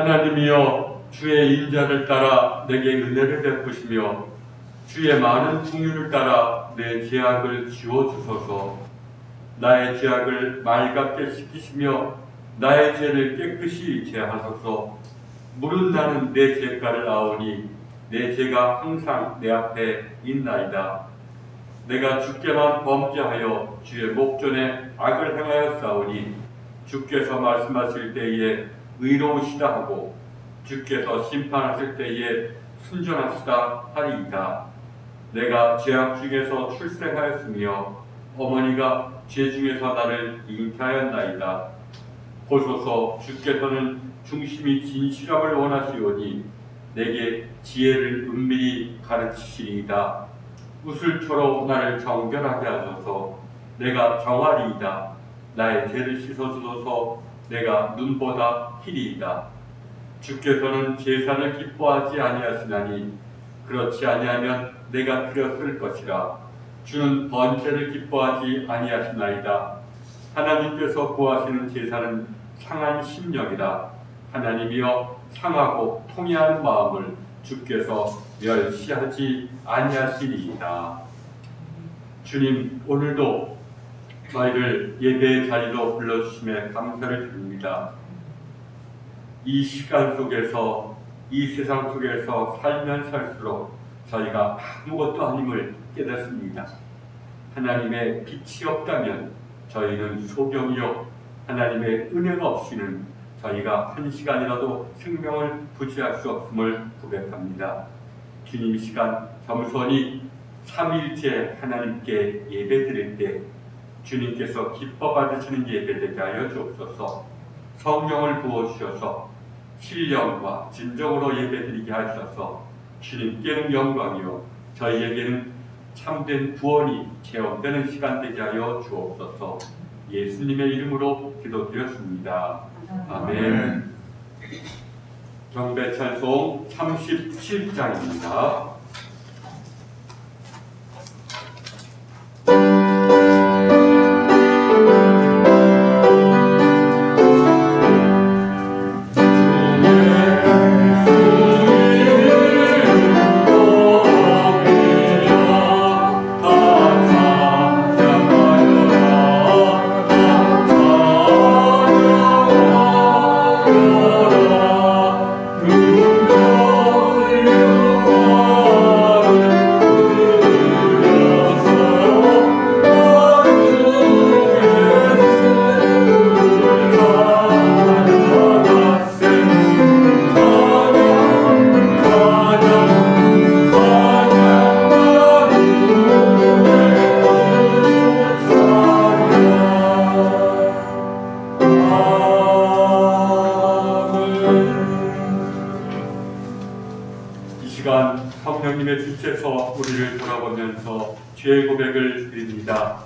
하나님이여 주의 인자를 따라 내게 은혜를 베푸시며 주의 많은 풍휼을 따라 내 죄악을 지워주소서. 나의 죄악을 맑게 씻기시며 나의 죄를 깨끗이 제하소서. 물은 나는 내 죄가를 아오니 내 죄가 항상 내 앞에 있나이다. 내가 주께만 범죄하여 주의 목전에 악을 행하여 싸우니 주께서 말씀하실 때에 의로우시다 하고 주께서 심판하실 때에 순전하시다 하리이다. 내가 죄악 중에서 출생하였으며 어머니가 죄 중에서 나를 잉태하였나이다. 보소서, 주께서는 중심이 진실함을 원하시오니 내게 지혜를 은밀히 가르치시리이다. 우슬초로 나를 정결하게 하소서. 내가 정하리이다. 나의 죄를 씻어주소서. 내가 눈보다 희리이다. 주께서는 제사를 기뻐하지 아니하시나니 그렇지 아니하면 내가 드렸을 것이라. 주는 번제를 기뻐하지 아니하시나이다. 하나님께서 구하시는 제사는 상한 심령이다. 하나님이여 상하고 통회하는 마음을 주께서 멸시하지 아니하시리이다. 주님, 오늘도 저희를 예배의 자리로 불러주심에 감사를 드립니다. 이 시간 속에서, 이 세상 속에서 살면 살수록 저희가 아무것도 아님을 깨닫습니다. 하나님의 빛이 없다면 저희는 소경이요, 하나님의 은혜가 없이는 저희가 한 시간이라도 생명을 부지할 수 없음을 고백합니다. 주님, 시간 겸손히 삼일째 하나님께 예배드릴 때 주님께서 기뻐 받으시는 예배되게 하여 주옵소서. 성령을 부어주셔서 신령과 진정으로 예배드리게 하셔서 주님께는 영광이요 저희에게는 참된 구원이 체험되는 시간 되게 하여 주옵소서. 예수님의 이름으로 기도드렸습니다. 아멘. 경배 찬송 37장입니다. 성령님의 빛에서 우리를 돌아보면서 죄의 고백을 드립니다.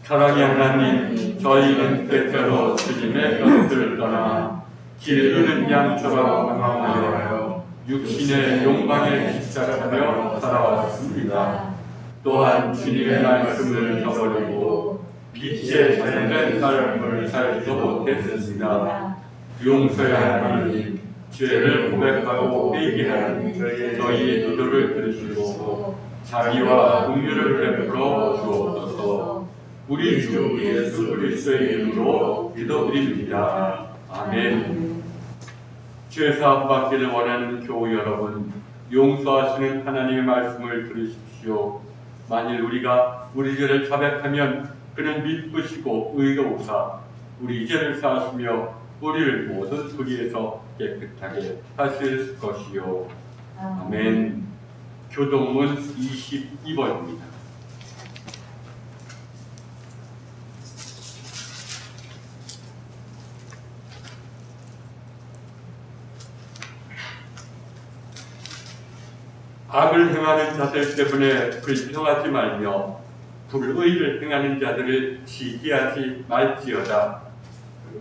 사랑의 하나님, 저희는 때때로 주님의 곁을 떠나 길 잃은 양처럼 방황하여 육신의 욕망에 집착하며 살아왔습니다. 또한 주님의 말씀을 저버리고 빛의 잘된 삶을 살지도 못했습니다. 용서의 하나님, 죄를 고백하고 회개하는 저희의 기도를 들으시고 자비와 긍휼을 베풀어 주옵소서. 우리 주 예수 그리스도의 이름으로 기도드립니다. 아멘. 죄사함 받기를 원하는 교우 여러분, 용서하시는 하나님의 말씀을 들으십시오. 만일 우리가 우리 죄를 자백하면 그는 미쁘시고 의로우사 우리 죄를 사하시며 우리를 모든 불의에서 깨끗하게 하실 것이요. 아멘. 교동문 22번입니다. 악을 행하는 자들 때문에 불평하지 말며 불의를 행하는 자들을 시기하지 말지어다.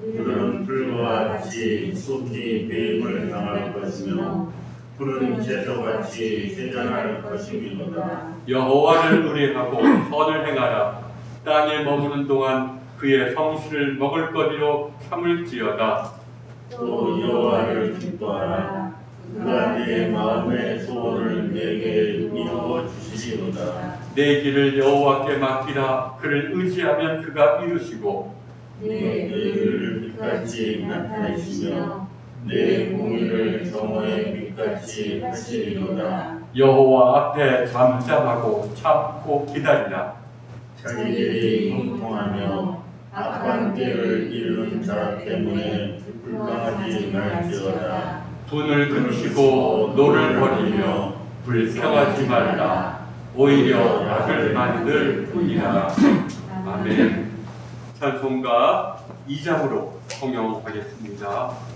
불은 불과 같이 속히 배임을 당할 것이며 불은 채소같이 세잔할 것이니라. 여호와를 의뢰하고 선을 행하라. 땅에 머무는 동안 그의 성실을 먹을거리로 삼을지어다. 또 여호와를 기뻐하라. 그가 네 마음의 소원을 내게 이루어 주시리로다. 내 길을 여호와께 맡기라. 그를 의지하면 그가 이루시고 내 길을 빛같이 나타내시며 내 공의를 정오의 빛같이 하시리로다. 여호와 앞에 잠잠하고 참고 기다리라. 자기들이 형통하며 악한 때를 이루는 자 때문에 불평하지 말지어다. 분을 그치고 노를 버리며 불평하지 말라. 오히려 악을 만들 뿐이라. 아멘. 찬송가 2장으로 성경하겠습니다.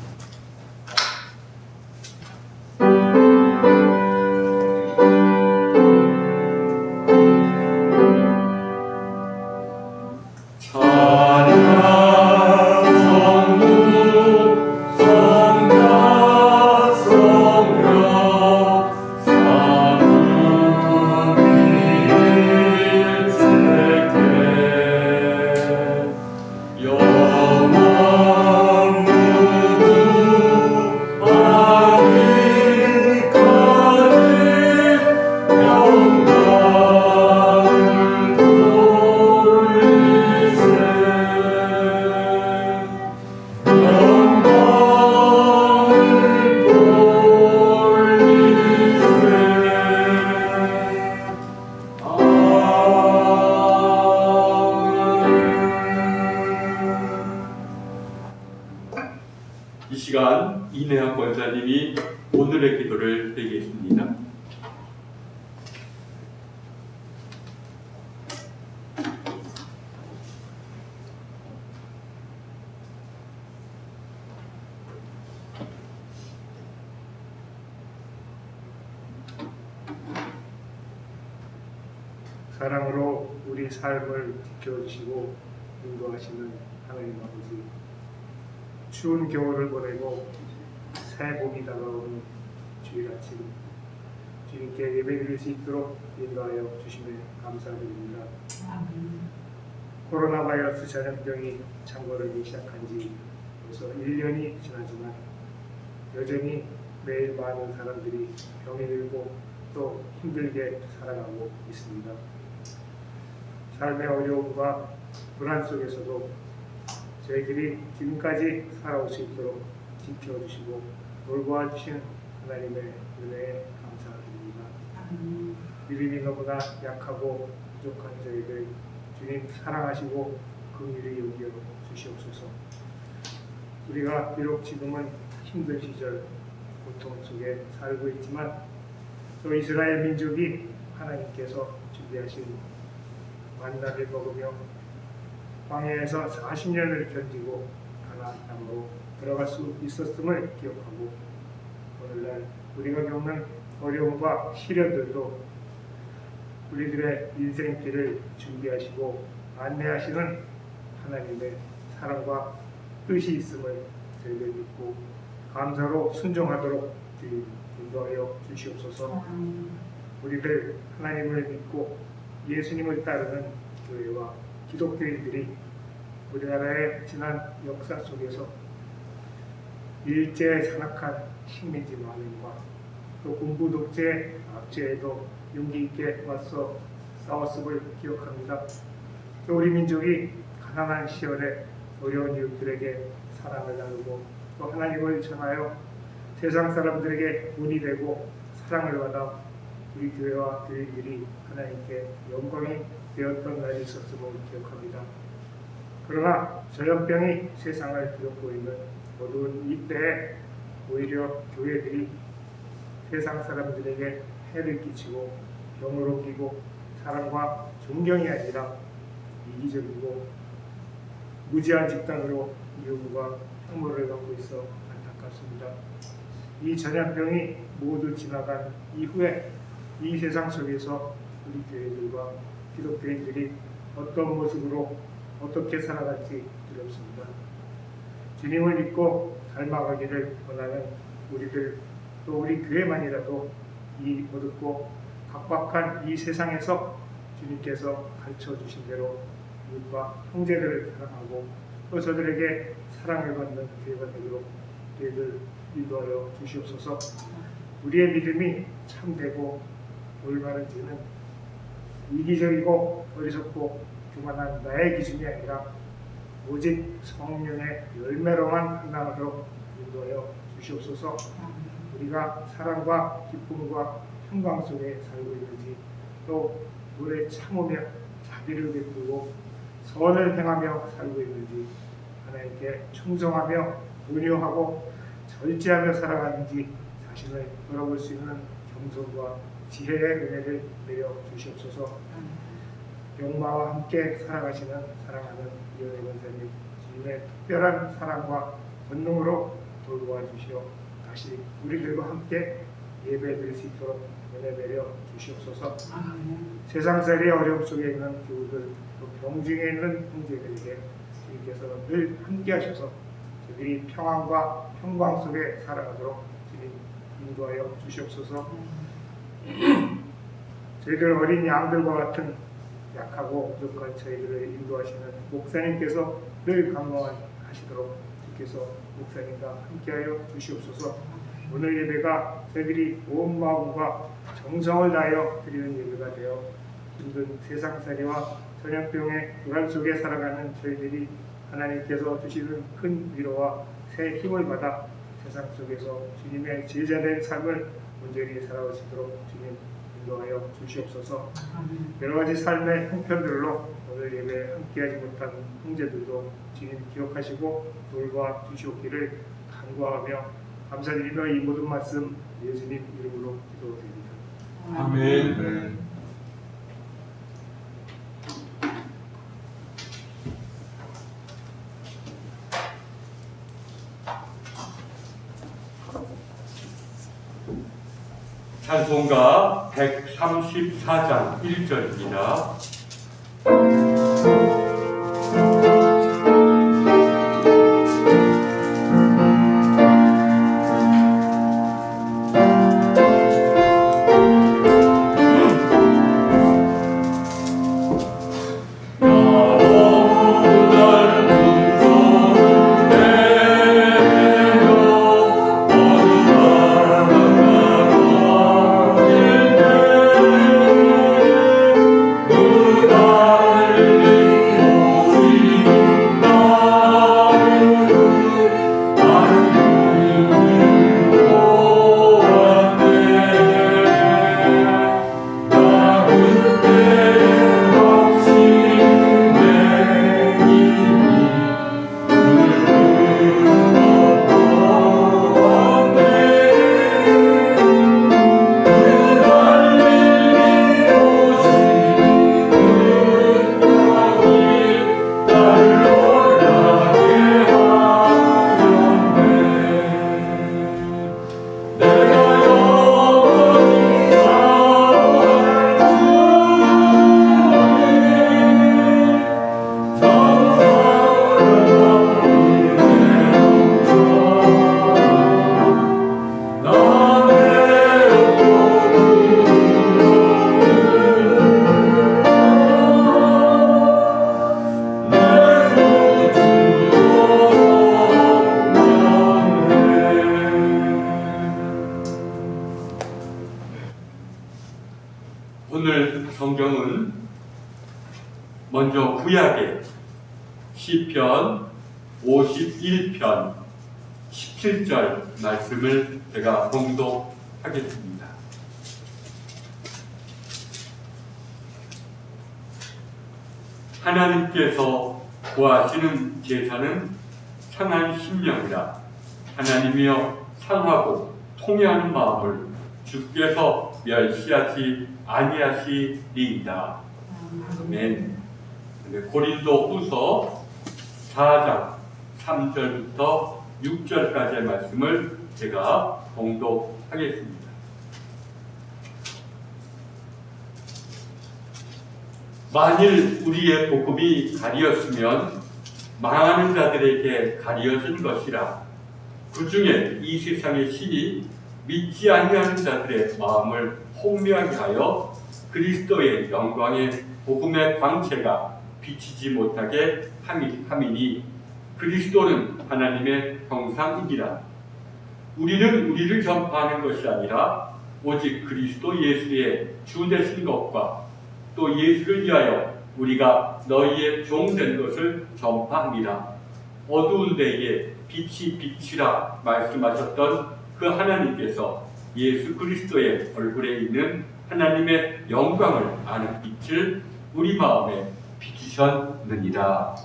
이 시간 이내학 권사님이 오늘의 기도를 드리겠습니다. 사랑으로 우리 삶을 지켜주시고 인도하시는 하나님 아버지, 추운 겨울을 보내고 새 봄이 다가오는 주일 아침, 주님께 예배드릴 수 있도록 인도하여 주심에 감사드립니다. 코로나 바이러스 전염병이 창궐하기 시작한 지 벌써 1년이 지나지만 여전히 매일 많은 사람들이 병이 들고 또 힘들게 살아가고 있습니다. 삶의 어려움과 불안 속에서도 저희들이 지금까지 살아올 수 있도록 지켜주시고 돌보아주신 하나님의 은혜에 감사드립니다. 믿음이 너무나 약하고 부족한 저희들 주님 사랑하시고 긍휼히 여겨 주시옵소서. 우리가 비록 지금은 힘든 시절 고통 속에 살고 있지만 또 이스라엘 민족이 하나님께서 준비하신 만나를 먹으며 광야에서 40년을 견디고 가나안 땅으로 들어갈 수 있었음을 기억하고 오늘날 우리가 겪는 어려움과 시련들도 우리들의 인생길을 준비하시고 안내하시는 하나님의 사랑과 뜻이 있음을 저희들 믿고 감사로 순종하도록 인도하여 주시옵소서. 우리들 하나님을 믿고 예수님을 따르는 교회와 기독교인들이 우리나라의 지난 역사 속에서 일제의 산악한 식민지 만행과 또 군부 독재 압제에도 용기 있게 맞서 싸웠음을 기억합니다. 또 우리 민족이 가난한 시절에 어려운 이웃들에게 사랑을 나누고 또 하나님을 전하여 세상 사람들에게 돈이 되고 사랑을 받아 우리 교회와 교인들이 하나님께 영광이 되었던 날이 있었음을 기억합니다. 그러나 전염병이 세상을 뒤덮고 있는 어두운 이때에 오히려 교회들이 세상 사람들에게 해를 끼치고 병을 옮기고 사랑과 존경이 아니라 이기적이고 무지한 집단으로 미움과 혐오를 받고 있어 안타깝습니다. 이 전염병이 모두 지나간 이후에 이 세상 속에서 우리 교회들과 기독교인들이 어떤 모습으로 어떻게 살아갈지 두렵습니다. 주님을 믿고 닮아가기를 원하는 우리들 또 우리 교회만이라도 이 어둡고 각박한 이 세상에서 주님께서 가르쳐 주신 대로 이웃과 형제들을 사랑하고 또 저들에게 사랑을 받는 교회가 되도록 저희들 인도하여 주시옵소서. 우리의 믿음이 참되고 올바른지는 이기적이고 어리석고 교만한 나의 기준이 아니라 오직 성령의 열매로만 hand하도록 인도하여 주시옵소서. 우리가 사랑과 기쁨과 평강 속에 살고 있는지, 또 물에 참으며 자비를 베풀고 선을 행하며 살고 있는지, 하나님께 충성하며 온유하고 절제하며 살아가는지 자신을 돌아볼 수 있는 겸손과 지혜의 은혜를 내려 주시옵소서. 영마와 함께 살아가시는 사랑하는 이은혜 권사님, 주님의 특별한 사랑과 권능으로 돌보아 주시어 다시 우리들과 함께 예배드릴 수 있도록 은혜 내려 주시옵소서. 세상살이의 어려움 속에 있는 교우들, 또 병중에 있는 형제들에게 주님께서 늘 함께 하셔서 저들이 평안과 평강 속에 살아가도록 주님 인도하여 주시옵소서. 저희들 어린 양들과 같은 약하고 부족한 저희들을 인도하시는 목사님께서 늘 강건하시도록 주께서 목사님과 함께하여 주시옵소서. 오늘 예배가 저희들이 온 마음과 정성을 다하여 드리는 예배가 되어 힘든 세상살이와 전염병의 불안 속에 살아가는 저희들이 하나님께서 주시는 큰 위로와 새 힘을 받아 세상 속에서 주님의 제자된 삶을 온전히 살아가시도록 주님 인도하여 주시옵소서. 여러 가지 삶의 형편들로 오늘 예배에 함께하지 못한 형제들도 주님 기억하시고 돌봐 주시옵기를 간구하며 감사드리며 이 모든 말씀 예수님 이름으로 기도드립니다. 아멘. 찬송가 134장 1절입니다. 오늘 성경은 먼저 구약의 시편 51편 17절 말씀을 제가 봉독하겠습니다. 하나님께서 구하시는 제사는 상한 심령이라. 하나님이여 상하고 통회하는 마음을 주께서 멸시하지 아니하시리이다. 아멘. 고린도후서 4장 3절부터 6절까지의 말씀을 제가 봉독하겠습니다. 만일 우리의 복음이 가리었으면 망하는 자들에게 가리어진 것이라. 그 중에 이 세상의 신이 믿지 아니하는 자들의 마음을 홍미하게 하여 그리스도의 영광의 복음의 광채가 비치지 못하게 함이니 그리스도는 하나님의 형상이니라. 우리는 우리를 전파하는 것이 아니라 오직 그리스도 예수의 주 되신 것과 또 예수를 위하여 우리가 너희의 종 된 것을 전파합니다. 어두운 데에 빛이 빛이라 말씀하셨던 그 하나님께서 예수 그리스도의 얼굴에 있는 하나님의 영광을 아는 빛을 우리 마음에 비추셨느니라.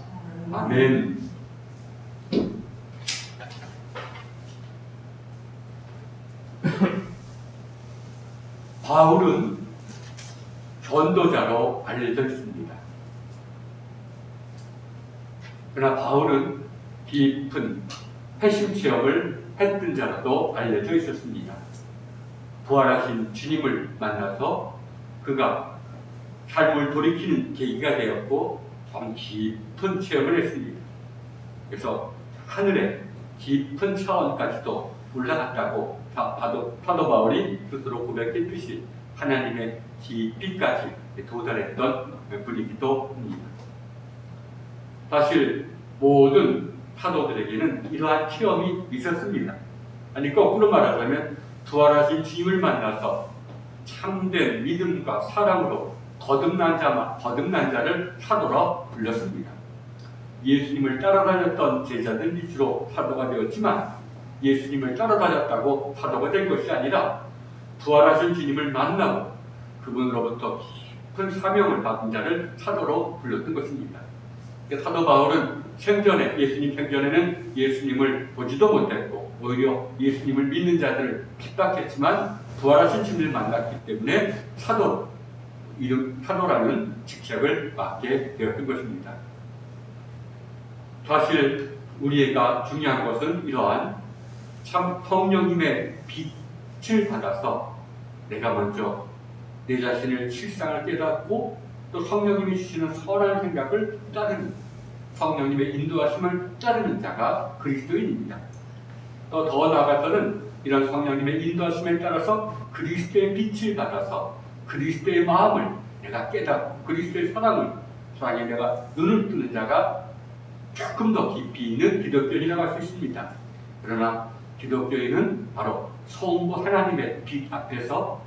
아멘. 바울은 전도자로 알려져 있습니다. 그러나 바울은 깊은 회심 체험을 했던 자로도 알려져 있었습니다. 부활하신 주님을 만나서 그가 삶을 돌이키는 계기가 되었고 좀 깊은 체험을 했습니다. 그래서 하늘의 깊은 차원까지도 올라갔다고 사도 바울이 스스로 고백했듯이 하나님의 깊이까지 도달했던 분이기도 합니다. 사실 모든 사도들에게는 이러한 체험이 있었습니다. 아니 거꾸로 말하자면 부활하신 주님을 만나서 참된 믿음과 사랑으로 거듭난 자를 사도라 불렀습니다. 예수님을 따라다녔던 제자들이 주로 사도가 되었지만 예수님을 따라다녔다고 사도가 된 것이 아니라 부활하신 주님을 만나고 그분으로부터 깊은 사명을 받은 자를 사도로 불렀던 것입니다. 사도 바울은 예수님 생전에는 예수님을 보지도 못했고 오히려 예수님을 믿는 자들을 핍박했지만 부활하신 주님을 만났기 때문에 사도라는 직책을 맡게 되었던 것입니다. 사실 우리가 중요한 것은 이러한 참 성령님의 빛을 받아서 내가 먼저 내 자신을 실상을 깨닫고 또 성령님이 주시는 선한 생각을 따르는 성령님의 인도하심을 따르는 자가 그리스도인입니다. 또 더 나아가서는 이런 성령님의 인도하심에 따라서 그리스도의 빛을 받아서 그리스도의 마음을 내가 깨닫고 그리스도의 사랑에 내가 눈을 뜨는 자가 조금 더 깊이 있는 기독교인이라고 할 수 있습니다. 그러나 기독교인은 바로 성부 하나님의 빛 앞에서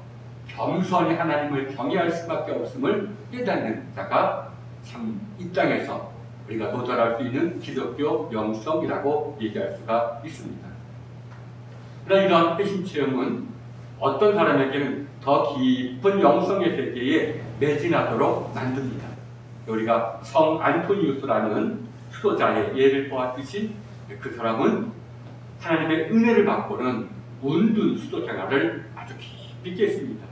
겸손히 하나님을 경외할 수밖에 없음을 깨닫는 자가 참 이 땅에서 우리가 도달할 수 있는 기독교 영성이라고 얘기할 수가 있습니다. 그러나 이러한 회심 체험은 어떤 사람에게는 더 깊은 영성의 세계에 매진하도록 만듭니다. 우리가 성 안토니우스라는 수도자의 예를 보았듯이 그 사람은 하나님의 은혜를 받고는 운둔 수도 생활을 아주 깊이 했습니다.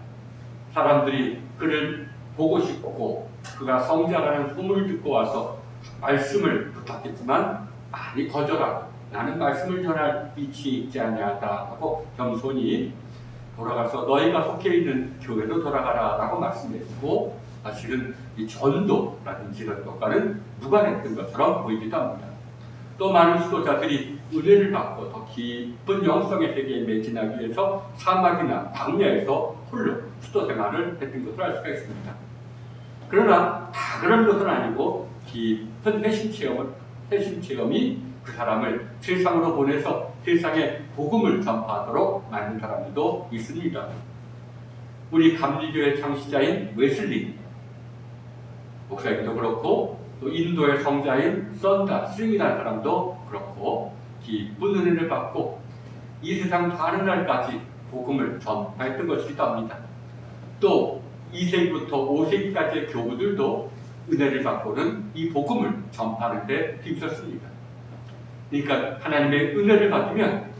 사람들이 그를 보고 싶고 그가 성자라는 소문을 듣고 와서 말씀을 부탁했지만 많이 거절하고 나는 말씀을 전할 위치에 있지 아니하다 하고 겸손히 돌아가서 너희가 속해 있는 교회로 돌아가라 라고 말씀했고 사실은 이 전도라든지 이런 것과는 무관했던 것처럼 보이기도 합니다. 또 많은 수도자들이 은혜를 받고 더 깊은 영성의 세계에 매진하기 위해서 사막이나 광야에서 홀로 수도 생활을 했던 것을 알 수가 있습니다. 그러나 다 그런 것은 아니고 깊은 회심 체험이 그 사람을 세상으로 보내서 세상에 복음을 전파하도록 만든 사람들도 있습니다. 우리 감리교의 창시자인 웨슬리 목사님도 그렇고 또 인도의 성자인 썬다 스윙이라는 사람도 그렇고 깊은 은혜를 받고 이 세상 다른 날까지 복음을 전파했던 것이기도 합니다. 또 2세기부터 5세기까지의 교부들도 은혜를 받고는 이 복음을 전파하는 데 힘썼습니다. 그러니까 하나님의 은혜를 받으면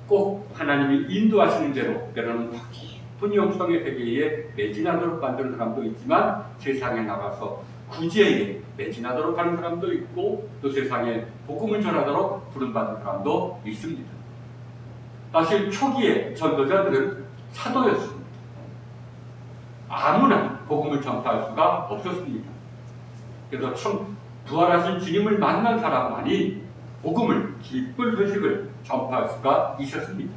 꼭 하나님이 인도하시는 대로 때로는 더 깊은 영성의 세계에 매진하도록 만드는 사람도 있지만 세상에 나가서 구제에 매진하도록 하는 사람도 있고 또 세상에 복음을 전하도록 부름받은 사람도 있습니다. 사실 초기에 전도자들은 사도였습니다. 아무나 복음을 전파할 수가 없었습니다. 그래서 참 부활하신 주님을 만난 사람만이 복음을 기쁜 소식을 전파할 수가 있었습니다.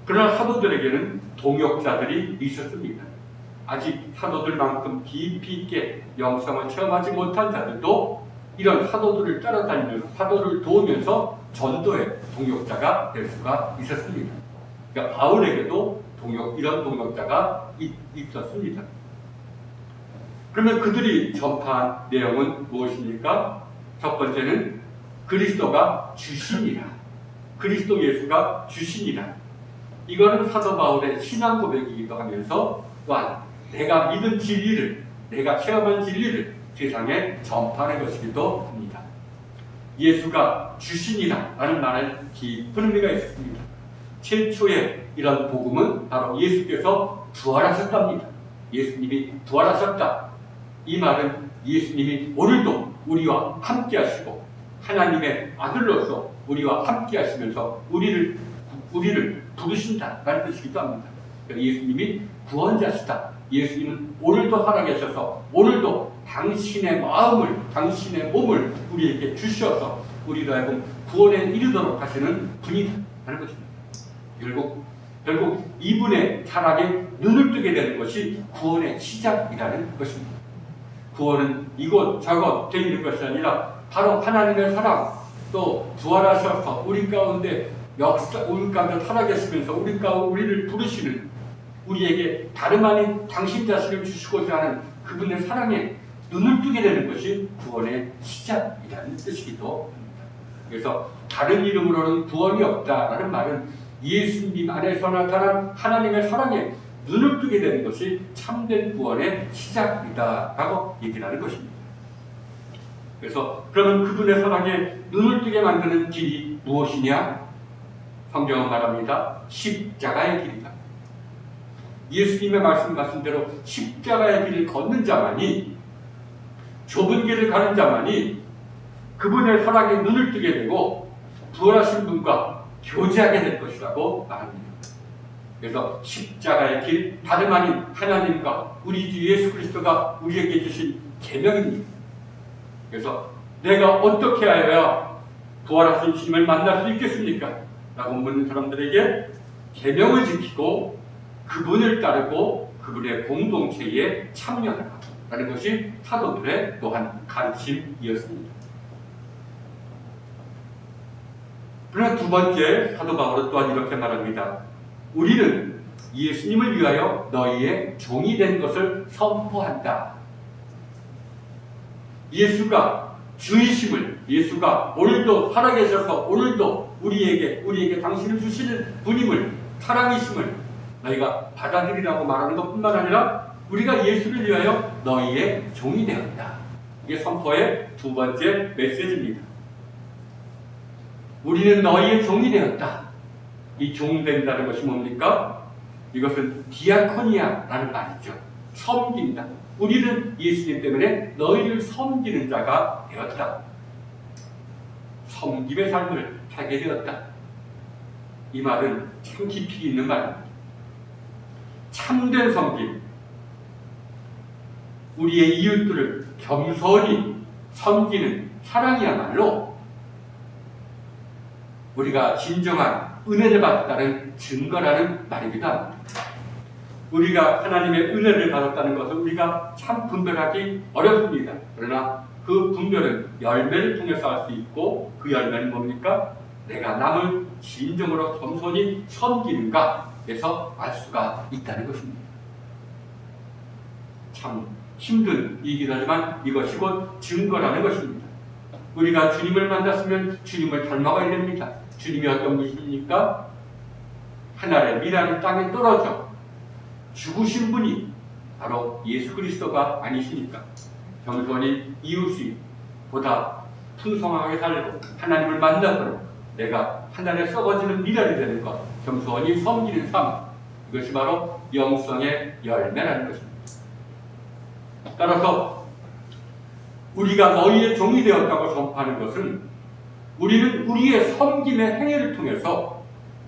그러나 사도들에게는 동역자들이 있었습니다. 아직 사도들만큼 깊이 있게 영성을 체험하지 못한 자들도 이런 사도들을 따라다니면서 사도를 도우면서 전도의 동역자가 될 수가 있었습니다. 그러니까 바울에게도 이런 동역자가 있었습니다. 그러면 그들이 전파한 내용은 무엇입니까? 첫 번째는 그리스도가 주신이라. 그리스도 예수가 주신이라. 이거는 사도 바울의 신앙 고백이기도 하면서 또한 내가 믿은 진리를, 내가 체험한 진리를 세상에 전파하는 것이기도 합니다. 예수가 주신이라 라는 말은 깊은 의미가 있습니다. 최초의 이런 복음은 바로 예수께서 부활하셨답니다. 예수님이 부활하셨다. 이 말은 예수님이 오늘도 우리와 함께 하시고 하나님의 아들로서 우리와 함께 하시면서 우리를 부르신다라는 뜻이기도 합니다. 예수님이 구원자시다. 예수님은 오늘도 살아계셔서 오늘도 당신의 마음을, 당신의 몸을 우리에게 주셔서 우리로 하여금 구원에 이르도록 하시는 분이다 하는 것입니다. 결국 이분의 사랑에 눈을 뜨게 되는 것이 구원의 시작이라는 것입니다. 구원은 이곳 저곳 되어 있는 것이 아니라 바로 하나님의 사랑, 또 부활하셔서 우리 가운데 살아계시면서 우리를 부르시는, 우리에게 다름 아닌 당신 자신을 주시고자 하는 그분의 사랑에 눈을 뜨게 되는 것이 구원의 시작이라는 뜻이기도 합니다. 그래서 다른 이름으로는 구원이 없다라는 말은 예수님 안에서 나타난 하나님의 사랑에 눈을 뜨게 되는 것이 참된 구원의 시작이다라고 얘기를 하는 것입니다. 그래서 그러면 그분의 사랑에 눈을 뜨게 만드는 길이 무엇이냐? 성경은 말합니다. 십자가의 길이다. 예수님의 말씀하신 대로 십자가의 길을 걷는 자만이, 좁은 길을 가는 자만이 그분의 사랑에 눈을 뜨게 되고 부활하신 분과 교제하게 될 것이라고 말합니다. 그래서 십자가의 길, 다름 아닌 하나님과 우리 주 예수 그리스도가 우리에게 주신 계명입니다. 그래서 내가 어떻게 하여야 부활하신 주님을 만날 수 있겠습니까? 라고 묻는 사람들에게 계명을 지키고 그분을 따르고 그분의 공동체에 참여하라 라는 것이 사도들의 또한 가르침이었습니다. 그러나 두 번째, 사도 바울은 또한 이렇게 말합니다. 우리는 예수님을 위하여 너희의 종이 된 것을 선포한다. 예수가 주이심을, 예수가 오늘도 살아계셔서 오늘도 우리에게 당신을 주시는 분임을, 사랑이심을 너희가 받아들이라고 말하는 것뿐만 아니라 우리가 예수를 위하여 너희의 종이 되었다. 이게 선포의 두 번째 메시지입니다. 우리는 너희의 종이 되었다. 이 종 된다는 것이 뭡니까? 이것은 디아코니아라는 말이죠. 섬긴다. 우리는 예수님 때문에 너희를 섬기는 자가 되었다. 섬김의 삶을 살게 되었다. 이 말은 참 깊이 있는 말입니다. 참된 섬김, 우리의 이웃들을 겸손히 섬기는 사랑이야말로 우리가 진정한 은혜를 받았다는 증거라는 말이기도 합니다. 우리가 하나님의 은혜를 받았다는 것을 우리가 참 분별하기 어렵습니다. 그러나 그 분별은 열매를 통해서 할 수 있고, 그 열매는 뭡니까? 내가 남을 진정으로 겸손히 섬기는가에서 알 수가 있다는 것입니다. 참 힘든 일이긴 하지만 이것이 곧 증거라는 것입니다. 우리가 주님을 만났으면 주님을 닮아가야 됩니다. 주님이 어떤 분이십니까? 하늘의 미라는 땅에 떨어져 죽으신 분이 바로 예수 그리스도가 아니시니까 겸손히 이웃이 보다 풍성하게 살고 하나님을 만나도록 내가 하늘에 썩어지는 미랄이 되는 것, 겸손히 섬기는 삶, 이것이 바로 영성의 열매라는 것입니다. 따라서 우리가 너희의 종이 되었다고 선포하는 것은 우리는 우리의 섬김의 행위를 통해서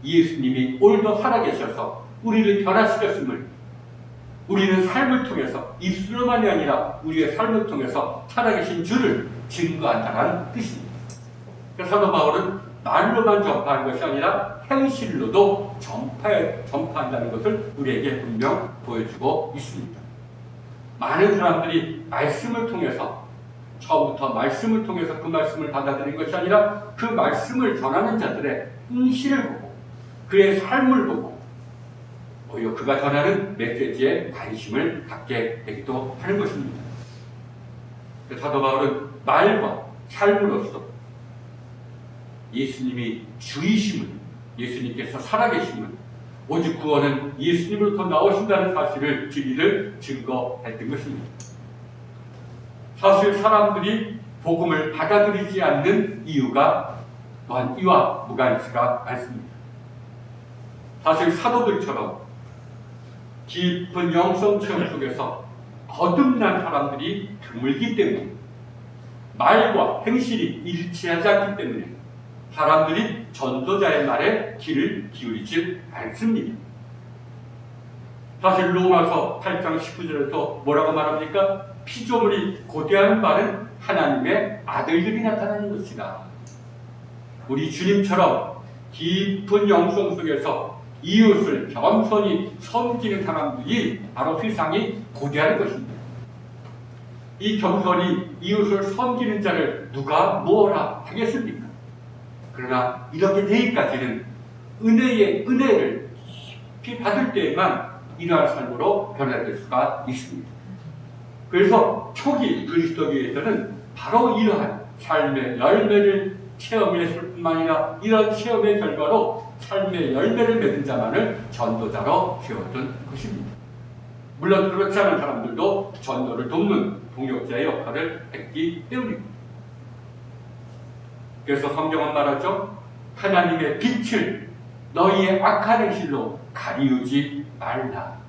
예수님이 오늘도 살아계셔서 우리를 변화시켰음을, 우리는 삶을 통해서, 입술로만이 아니라 우리의 삶을 통해서 살아계신 주를 증거한다는 뜻입니다. 그래서 사도 바울은 말로만 전파한 것이 아니라 행실로도 전파한다는 것을 우리에게 분명 보여주고 있습니다. 많은 사람들이 말씀을 통해서 처음부터 말씀을 통해서 그 말씀을 받아들인 것이 아니라 그 말씀을 전하는 자들의 행실을 보고 그의 삶을 보고 오히려 그가 전하는 메시지에 관심을 갖게 되기도 하는 것입니다. 사도 바울은 말과 삶으로서 예수님이 주이심을, 예수님께서 살아계심을, 오직 구원은 예수님으로부터 나오신다는 사실을 진리를 증거했던 것입니다. 사실 사람들이 복음을 받아들이지 않는 이유가 또한 이와 무관수가 많습니다. 사실 사도들처럼 깊은 영성 체험 속에서 거듭난 사람들이 드물기 때문에, 말과 행실이 일치하지 않기 때문에 사람들이 전도자의 말에 귀를 기울이지 않습니다. 사실 로마서 8장 19절에서 뭐라고 말합니까? 피조물이 고대하는 바는 하나님의 아들들이 나타나는 것이다. 우리 주님처럼 깊은 영성 속에서 이웃을 겸손히 섬기는 사람들이 바로 세상이 고대하는 것입니다. 이 겸손히 이웃을 섬기는 자를 누가 뭐라 하겠습니까? 그러나 이렇게 되기까지는 은혜의 은혜를 깊이 받을 때에만 이러한 삶으로 변화될 수가 있습니다. 그래서 초기 그리스도교에서는 바로 이러한 삶의 열매를 체험했을 뿐만 아니라 이런 체험의 결과로 삶의 열매를 맺은 자만을 전도자로 세웠던 것입니다. 물론 그렇지 않은 사람들도 전도를 돕는 동역자의 역할을 했기 때문입니다. 그래서 성경은 말하죠. 하나님의 빛을 너희의 악한 행실로 가리우지 말라.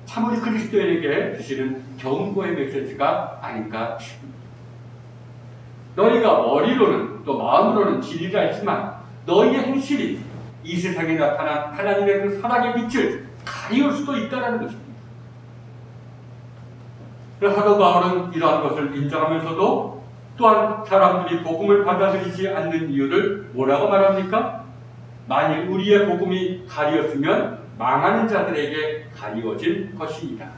참 우리 그리스도인에게 주시는 경고의 메시지가 아닌가 싶습니다. 너희가 머리로는 또 마음으로는 진리를 알지만 너희의 행실이 이 세상에 나타난 하나님의 그 사랑의 빛을 가리울 수도 있다는 것입니다. 사도 바울은 이러한 것을 인정하면서도 또한 사람들이 복음을 받아들이지 않는 이유를 뭐라고 말합니까? 만일 우리의 복음이 가리웠으면 망하는 자들에게 가리워질 것입니다.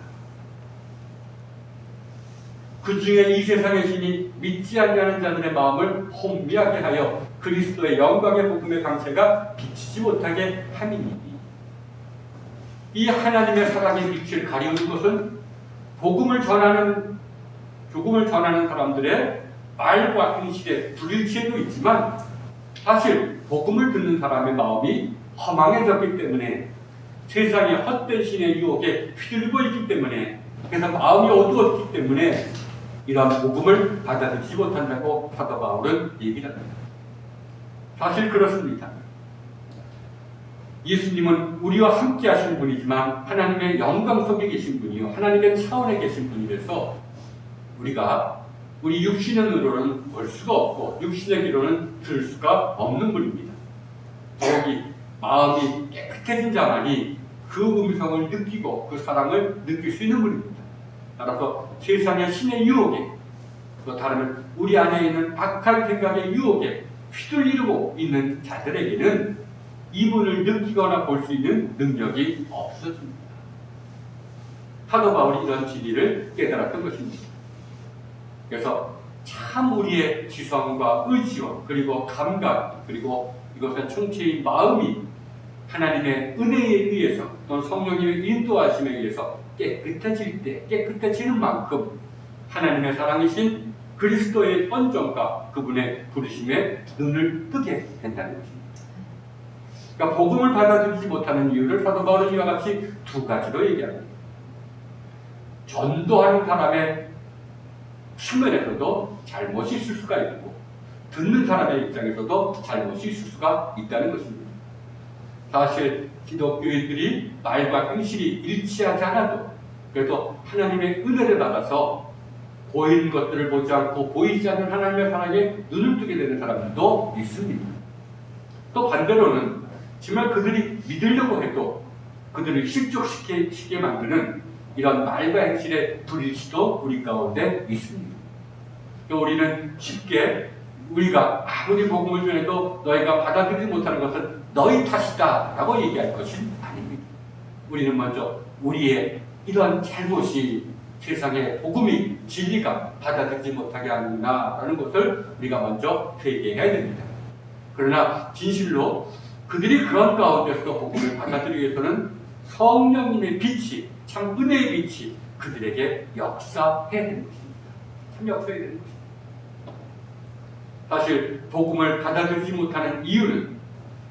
그 중에 이 세상의 신이 믿지 아니하는 자들의 마음을 혼미하게 하여 그리스도의 영광의 복음의 강체가 비치지 못하게 함이니, 이 하나님의 사랑의 빛을 가리우는 것은 복음을 전하는 사람들의 말과 행실의 불일치에도 있지만 사실 복음을 듣는 사람의 마음이 허망해졌기 때문에, 세상의 헛된 신의 유혹에 휘둘리고 있기 때문에, 그래서 마음이 어두웠기 때문에 이러한 복음을 받아들이지 못한다고 사도 바울은 얘기를 합니다. 사실 그렇습니다. 예수님은 우리와 함께 하신 분이지만 하나님의 영광 속에 계신 분이요, 하나님의 차원에 계신 분이라서 우리가 우리 육신의 눈으로는 볼 수가 없고 육신의 귀로는 들을 수가 없는 분입니다. 더욱이 마음이 깨끗해진 자만이 그 음성을 느끼고 그 사랑을 느낄 수 있는 분입니다. 따라서 세상의 신의 유혹에, 또 다르면 우리 안에 있는 악한 생각의 유혹에 휘둘리고 있는 자들에게는 이분을 느끼거나 볼 수 있는 능력이 없어집니다. 사도 바울이 이런 진리를 깨달았던 것입니다. 그래서 참 우리의 지성과 의지와 그리고 감각, 그리고 이것은 총체의 마음이 하나님의 은혜에 의해서 또는 성령님의 인도하심에 의해서 깨끗해질 때, 깨끗해지는 만큼 하나님의 사랑이신 그리스도의 선정과 그분의 부르심에 눈을 뜨게 된다는 것입니다. 그러니까 복음을 받아들이지 못하는 이유를 사도 바울은 이와 같이 두 가지로 얘기합니다. 전도하는 사람의 측면에서도 잘못이 있을 수가 있고, 듣는 사람의 입장에서도 잘못이 있을 수가 있다는 것입니다. 사실 기독교인들이 말과 행실이 일치하지 않아도 그래도 하나님의 은혜를 받아서 보이는 것들을 보지 않고 보이지 않는 하나님의 사랑에 눈을 뜨게 되는 사람들도 있습니다. 또 반대로는 정말 그들이 믿으려고 해도 그들을 실족시키게 만드는 이런 말과 행실의 불일치도 우리 가운데 있습니다. 또 우리는 쉽게 우리가 아무리 복음을 전해도 너희가 받아들이지 못하는 것은 너희 탓이다 라고 얘기할 것은 아닙니다. 우리는 먼저 우리의 이런 잘못이 세상의 복음이 진리가 받아들이지 못하게 하는구나라는 것을 우리가 먼저 회개해야 됩니다. 그러나 진실로 그들이 그런 가운데서도 복음을 받아들이기 위해서는 성령님의 빛이, 참 은혜의 빛이 그들에게 역사해야 되는 것입니다. 참 역사해야 되는 것입니다. 사실 복음을 받아들이지 못하는 이유는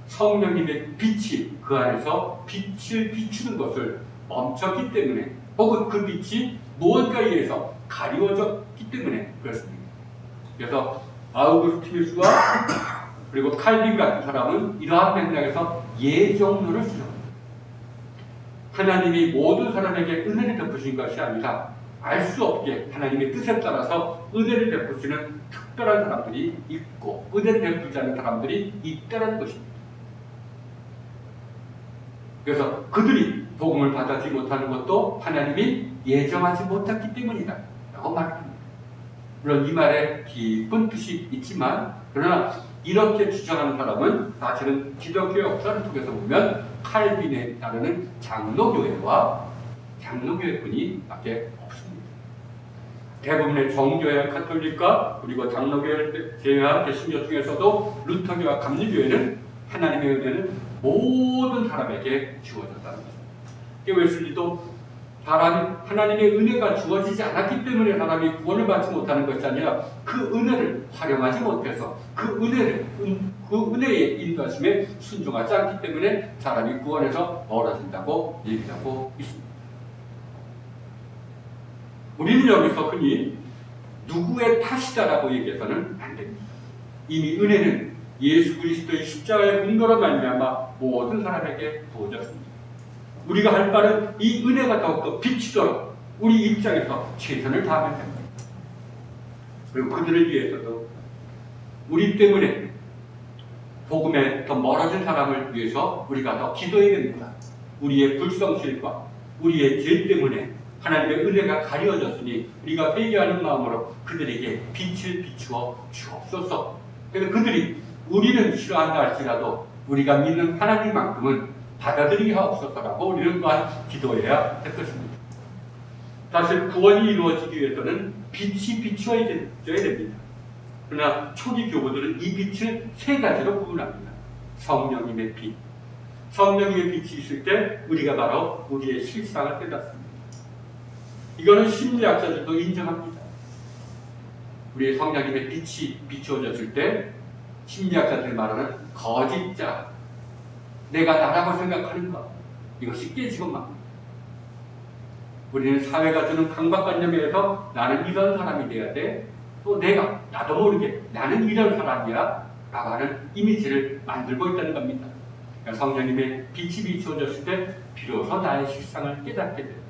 성령님의 빛이 그 안에서 빛을 비추는 것을 멈췄기 때문에, 혹은 그 빛이 무언가에 의해서 가리워졌기 때문에 그렇습니다. 그래서 아우구스티누스와 그리고 칼빈 같은 사람은 이러한 맥락에서 예정론을 주장합니다. 하나님이 모든 사람에게 은혜를 베푸신 것이 아니라 알 수 없게 하나님의 뜻에 따라서 은혜를 베푸시는 특별한 사람들이 있고 은혜를 베푸지 않는 사람들이 있다는 것입니다. 그래서 그들이 복음을 받아들이지 못하는 것도 하나님이 예정하지 못했기 때문이다 라고 말합니다. 물론 이 말에 깊은 뜻이 있지만, 그러나 이렇게 주장하는 사람은 사실은 기독교 역사를 통해서 보면 칼빈에 따르는 장로교회와 장로교회뿐이 밖에 없습니다. 대부분의 정교회 카톨릭과 그리고 장로교회를 제외한 개신교 중에서도 루터교와 감리교회는 하나님의 은혜는 모든 사람에게 주어졌다는 것입니다. 웨슬리도 사람이 하나님의 은혜가 주어지지 않았기 때문에 사람이 구원을 받지 못하는 것이 아니라 그 은혜를 활용하지 못해서 그 은혜의 인도하심에 순종하지 않기 때문에 사람이 구원에서 멀어진다고 얘기하고 있습니다. 우리는 여기서 흔히 누구의 탓이다라고 얘기해서는 안 됩니다. 이미 은혜는 예수 그리스도의 십자가의 공로로 말미암아 모든 사람에게 부어졌습니다. 우리가 할 바는 이 은혜가 더욱더 비치도록 우리 입장에서 최선을 다하면 됩니다. 그리고 그들을 위해서도 우리 때문에 복음에 더 멀어진 사람을 위해서 우리가 더 기도해야 됩니다. 우리의 불성실과 우리의 죄 때문에 하나님의 은혜가 가려졌으니 우리가 회개하는 마음으로 그들에게 빛을 비추어 주옵소서. 그래서 그들이 우리는 싫어한다 할지라도 우리가 믿는 하나님만큼은 받아들이게 하옵소서라고 우리는 또한 기도해야 할 것입니다. 사실 구원이 이루어지기 위해서는 빛이 비추어야 됩니다. 그러나 초기 교부들은 이 빛을 세 가지로 구분합니다. 성령님의 빛. 성령님의 빛이 있을 때 우리가 바로 우리의 실상을 깨닫습니다. 이거는 심리학자들도 인정합니다. 우리의 성령님의 빛이 비추어졌을 때 심리학자들이 말하는 거짓자, 내가 나라고 생각하는 것, 이것이 깨지고 맙니다. 우리는 사회가 주는 강박관념에 의해서 나는 이런 사람이 돼야 돼, 또 내가 나도 모르게 나는 이런 사람이야 라고 하는 이미지를 만들고 있다는 겁니다. 그러니까 성령님의 빛이 비추어졌을 때 비로소 나의 실상을 깨닫게 된다.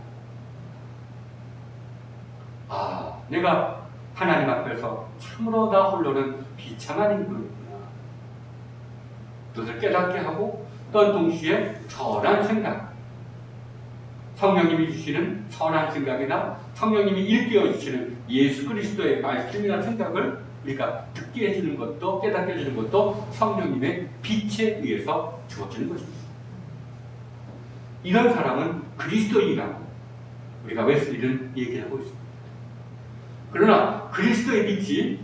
아, 내가 하나님 앞에서 참으로 나 홀로는 비참한 인물이구나. 그것을 깨닫게 하고 또 동시에 선한 생각, 성령님이 주시는 선한 생각이나 성령님이 일깨워 주시는 예수 그리스도의 말씀이나 생각을 우리가 듣게 해주는 것도 깨닫게 해주는 것도 성령님의 빛에 의해서 주어지는 것입니다. 이런 사람은 그리스도인이라고 우리가 웨슬리는 얘기하고 있습니다. 그러나 그리스도의 빛이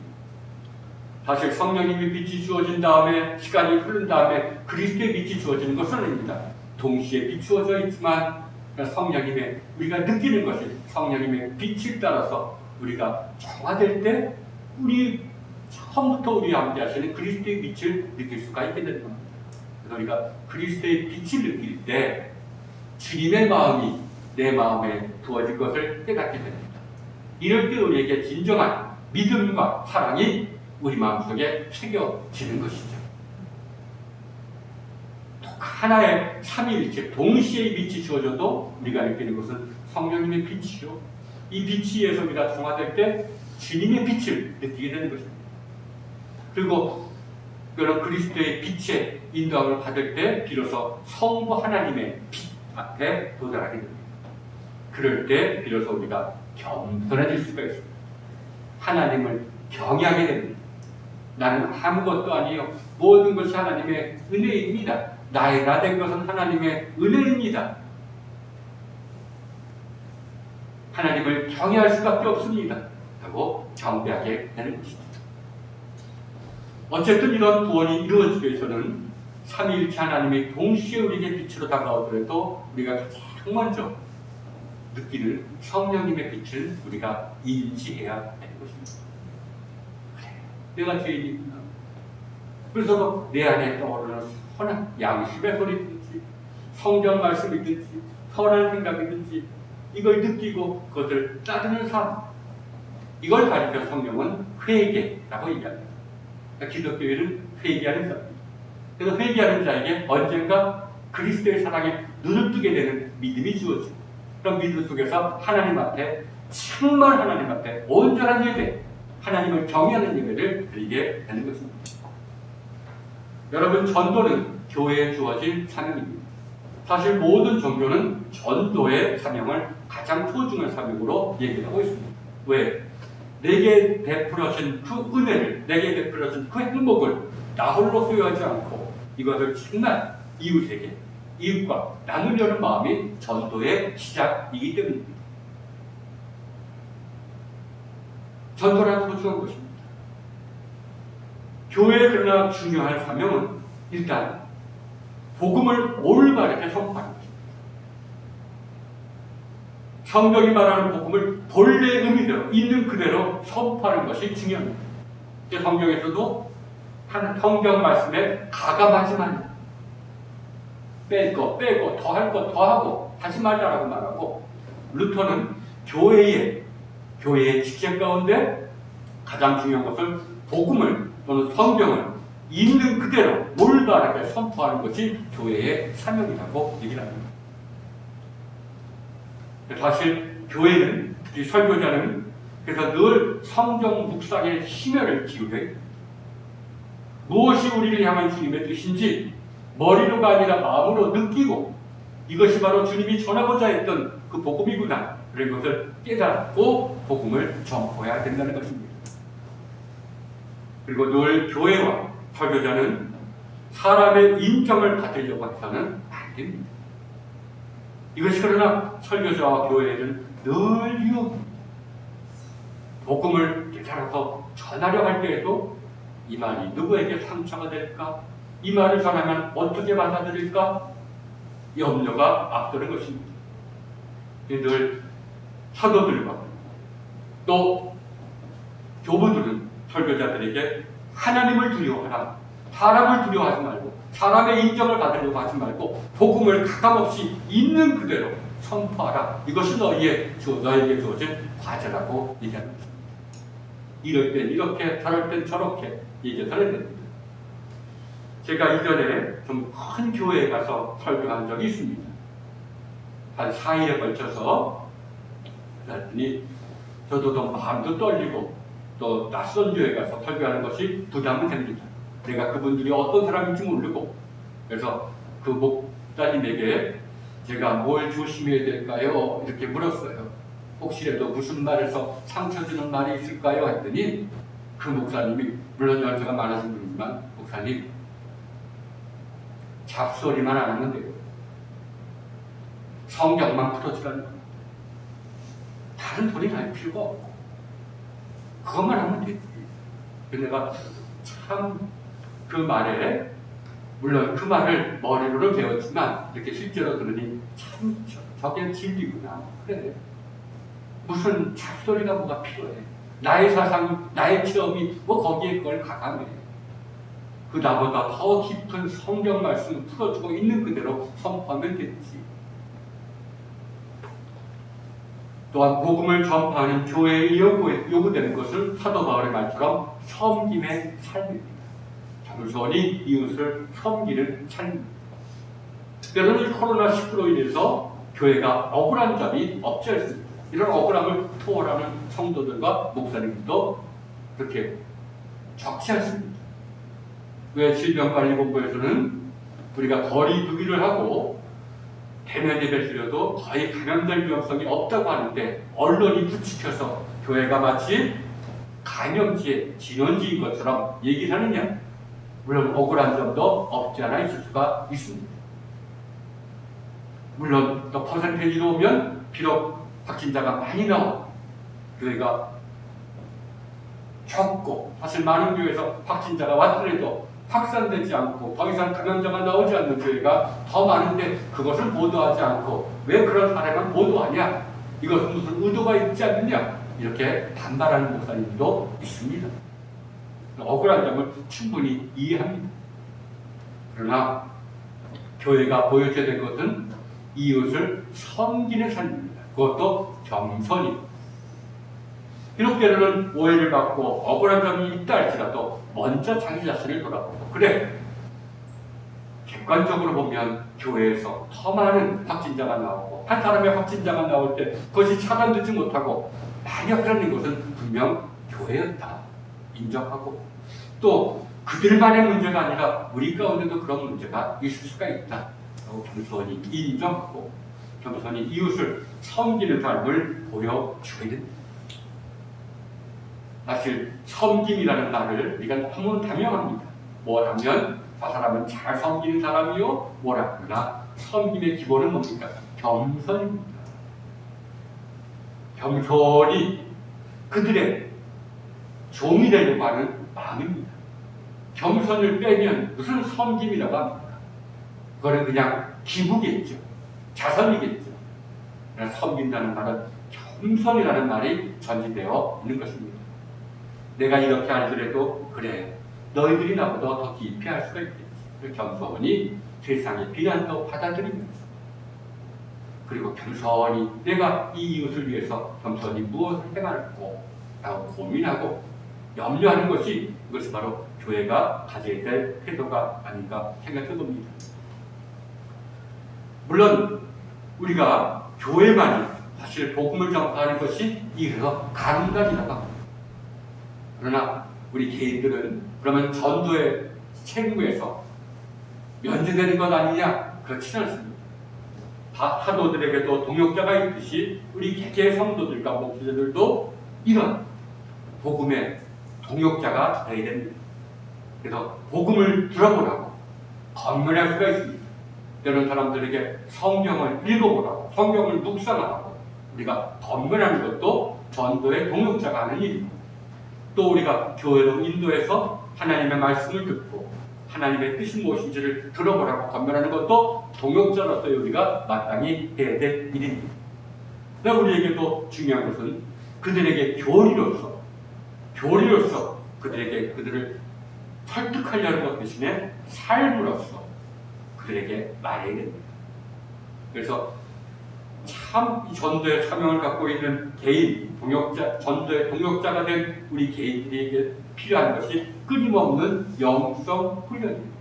사실 성령님의 빛이 주어진 다음에 시간이 흐른 다음에 그리스도의 빛이 주어지는 것은 아닙니다. 동시에 비추어져 있지만 성령님의 우리가 느끼는 것이 성령님의 빛을 따라서 우리가 정화될 때 우리 처음부터 우리와 함께 하시는 그리스도의 빛을 느낄 수가 있게 되는 겁니다. 그래서 우리가 그리스도의 빛을 느낄 때 주님의 마음이 내 마음에 부어질 것을 깨닫게 됩니다. 이럴 때 우리에게 진정한 믿음과 사랑이 우리 마음속에 새겨지는 것이죠. 하나의 삼위일체 동시에 빛이 주어져도 우리가 느끼는 것은 성령님의 빛이요. 이 빛에 의해서 우리가 정화될 때 주님의 빛을 느끼게 되는 것입니다. 그리고 그런 그리스도의 빛의 인도함을 받을 때 비로소 성부 하나님의 빛 앞에 도달하게 됩니다. 그럴 때 비로소 우리가 겸손해질 수가 있습니다. 하나님을 경외하게 됩니다. 나는 아무것도 아니요. 모든 것이 하나님의 은혜입니다. 나의 나 된 것은 하나님의 은혜입니다. 하나님을 경외할 수밖에 없습니다. 하고 경배하게 되는 것이죠. 어쨌든 이런 구원이 이루어지기 위해서는 삼위일체 하나님이 동시에 우리에게 빛으로 다가오더라도 우리가 가장 먼저 느끼는 성령님의 빛을 우리가 인지해야 하는 것입니다. 그래, 내가 죄인이구나. 그래서 내 안에 떠오르는 선한 양심의 소리든지 성경 말씀이든지 선한 생각이든지 이걸 느끼고 그것을 따르는 삶, 이걸 가리켜 성령은 회개라고 얘기합니다. 그러니까 기독교인은 회개하는 자입니다. 그래서 회개하는 자에게 언젠가 그리스도의 사랑에 눈을 뜨게 되는 믿음이 주어지고 그런 믿음 속에서 하나님 앞에 정말 하나님 앞에 온전한 예배, 하나님을 경외하는 예배를 드리게 되는 것입니다. 여러분, 전도는 교회에 주어진 사명입니다. 사실 모든 종교는 전도의 사명을 가장 소중한 사명으로 얘기하고 있습니다. 왜? 내게 베풀어진 그 은혜를, 내게 베풀어진 그 행복을 나 홀로 소유하지 않고 이것을 정말 이웃에게, 이웃과 나누려는 마음이 전도의 시작이기 때문입니다. 전도란 소중한 것입니다. 교회에 그러나 중요한 사명은 일단 복음을 올바르게 선포하는 것입니다. 성경이 말하는 복음을 본래 의미대로 있는 그대로 선포하는 것이 중요합니다. 성경에서도 한 성경 말씀에 가감하지 말라, 뺄 거 빼고 더할 거 더하고 하지 말라라고 말하고, 루터는 교회의 직책 가운데 가장 중요한 것을 복음을 또는 성경을 있는 그대로 올바르게 선포하는 것이 교회의 사명이라고 얘기를 합니다. 사실 교회는, 특히 설교자는 그래서 늘 성경 묵상에 심혈을 기울여야 합니다. 무엇이 우리를 향한 주님의 뜻인지 머리로가 아니라 마음으로 느끼고 이것이 바로 주님이 전하고자 했던 그 복음이구나, 그런 것을 깨닫고 복음을 전포해야 된다는 것입니다. 그리고 늘 교회와 설교자는 사람의 인정을 받으려고 해서는 안 됩니다. 이것이 그러나 설교자와 교회는 늘 유혹입니다. 복음을 깨달아서 전하려 할 때에도 이 말이 누구에게 상처가 될까? 이 말을 전하면 어떻게 받아들일까? 염려가 앞서는 것입니다. 늘 사도들과 또 교부들은 설교자들에게 하나님을 두려워하라, 사람을 두려워하지 말고 사람의 인정을 받으려고 하지 말고 복음을 가감없이 있는 그대로 선포하라. 이것이 너에게 주어진 과제라고 얘기합니다. 이럴 땐 이렇게, 저럴 땐 저렇게 얘기해서는 됩니다. 제가 이전에 좀 큰 교회에 가서 설교한 적이 있습니다. 한 4일에 걸쳐서. 그랬더니 저도 더 마음도 떨리고 또 낯선 교회 가서 설교하는 것이 부담이 됩니다. 내가 그분들이 어떤 사람인지 모르고. 그래서 그 목사님에게 제가 뭘 조심해야 될까요? 이렇게 물었어요. 혹시라도 무슨 말에서 상처 주는 말이 있을까요? 했더니 그 목사님이, 물론 연세가 많으신 분이지만, 목사님, 잡소리만 안 하면 돼요. 성경만 풀어주라는 거예요. 다른 소리는 할 필요가 없고 그것만 하면 되지. 내가 참 그 말에, 물론 그 말을 머리로는 배웠지만 이렇게 실제로 들으니 참 저게 진리구나. 그래, 무슨 잡소리가 뭐가 필요해. 나의 사상, 나의 체험이 뭐 거기에 그걸 가감해. 그 나보다 더 깊은 성경 말씀을 풀어주고 있는 그대로 선포하면 되지. 또한 복음을 전파하는 교회에 요구되는 것은 사도 바울의 말처럼 섬김의 삶입니다. 겸손히 이웃을 섬기는 삶입니다. 때로는 코로나19로 인해서 교회가 억울한 점이 없지 않습니다. 이런 억울함을 토벌하는 성도들과 목사님들도 그렇게 적지 않습니다. 왜 질병관리본부에서는 우리가 거리 두기를 하고 대면 예배를 드려도 거의 감염될 위험성이 없다고 하는데 언론이 부추겨서 교회가 마치 감염지의 진원지인 것처럼 얘기를 하느냐? 물론 억울한 점도 없지 않아 있을 수가 있습니다. 물론 또 퍼센테이지로 오면 비록 확진자가 많이 나오고 교회가 적고 사실 많은 교회에서 확진자가 왔더라도 확산되지 않고 더 이상 감염자가 나오지 않는 교회가 더 많은데 그것을 보도하지 않고 왜 그런 사례만 보도하냐? 이것은 무슨 의도가 있지 않느냐? 이렇게 반발하는 목사님도 있습니다. 억울한 점을 충분히 이해합니다. 그러나 교회가 보여줘야 될 것은 이웃을 섬기는 삶입니다. 그것도 겸손히. 비록 때로는 오해를 받고 억울한 점이 있다 할지라도 먼저 자기 자신을 돌아보고 그래, 객관적으로 보면 교회에서 더 많은 확진자가 나오고 한 사람의 확진자가 나올 때 그것이 차단되지 못하고 많이 흘러낸 것은 분명 교회였다 인정하고, 또 그들만의 문제가 아니라 우리 가운데도 그런 문제가 있을 수가 있다 라고 겸손히 인정하고 겸손히 이웃을 섬기는 삶을 보여줘야 됩니다. 사실 섬김이라는 말을 우리가 너무 당연합니다. 뭐라면 저 사람은 잘 섬기는 사람이요 뭐라. 그러나 섬김의 기본은 뭡니까? 겸손입니다. 겸손이 그들의 종이 되려고 하는 마음입니다. 겸손을 빼면 무슨 섬김이라고 합니까? 그거는 그냥 기부겠죠. 자선이겠죠. 그래서 섬긴다는 말은 겸손이라는 말이 전제되어 있는 것입니다. 내가 이렇게 알더라도 그래, 너희들이 나보다 더 깊이 할 수가 있겠지. 겸손히 세상의 비난도 받아들이면서, 그리고 겸손히 내가 이 이웃을 위해서 겸손히 무엇을 행할고 라고 고민하고 염려하는 것이, 이것이 바로 교회가 가져야 될 태도가 아닌가 생각해 봅니다. 물론 우리가 교회만이 사실 복음을 전파하는 것이 이래서 간단이라고 합니다. 그러나 우리 개인들은 그러면 전도의 책무에서 면제되는 것 아니냐? 그렇지는 않습니다. 사도들에게도 동역자가 있듯이 우리 개개의 성도들과 목회자들도 이런 복음의 동역자가 되어야 됩니다. 그래서 복음을 들어보라고 건면할 수가 있습니다. 이런 사람들에게 성경을 읽어보라고, 성경을 묵상하라고 우리가 건면하는 것도 전도의 동역자가 하는 일입니다. 또 우리가 교회로 인도해서 하나님의 말씀을 듣고 하나님의 뜻이 무엇인지를 들어보라고 건면하는 것도 동역자로서 우리가 마땅히 해야 될 일입니다. 그러나 우리에게도 중요한 것은 그들에게 교리로서 그들을 설득하려는 것 대신에 삶으로서 그들에게 말해야 됩니다. 그래서 참 전도의 사명을 갖고 있는 개인, 동역자, 전도의 동역자가 된 우리 개인들에게 필요한 것이 끊임없는 영성 훈련입니다.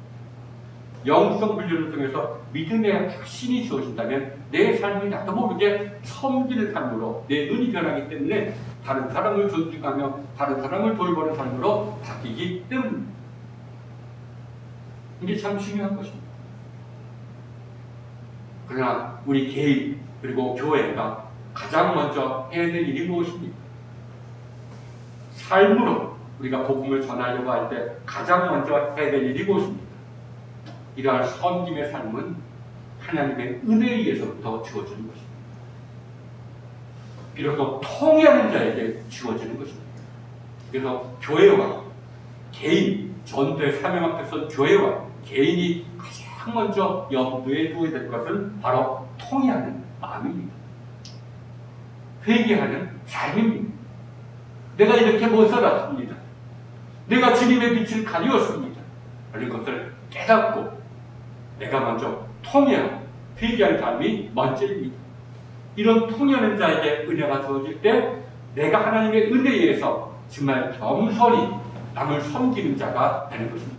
영성 훈련을 통해서 믿음의 확신이 주어진다면 내 삶이 나도 모르게 섬기는 삶으로 내 눈이 변하기 때문에 다른 사람을 존중하며 다른 사람을 돌보는 삶으로 바뀌기 때문입니다. 이게 참 중요한 것입니다. 그러나 우리 개인 그리고 교회가 가장 먼저 해야 될 일이 무엇입니까? 삶으로 우리가 복음을 전하려고 할 때 가장 먼저 해야 될 일이 무엇입니까? 이러한 섬김의 삶은 하나님의 은혜에 의해서부터 주어지는 것입니다. 비로소 통하는 자에게 주어지는 것입니다. 그래서 교회와 개인, 전도의 사명 앞에서 교회와 개인이 가장 먼저 염두에 두어야 될 것은 바로 통회하는 마음입니다. 회개하는 삶입니다. 내가 이렇게 못 살았습니다. 내가 주님의 빛을 가리웠습니다. 이런 것을 깨닫고 내가 먼저 통회하고 회개하는 삶이 먼저입니다. 이런 통회하는 자에게 은혜가 주어질 때 내가 하나님의 은혜에 의해서 정말 겸손히 남을 섬기는 자가 되는 것입니다.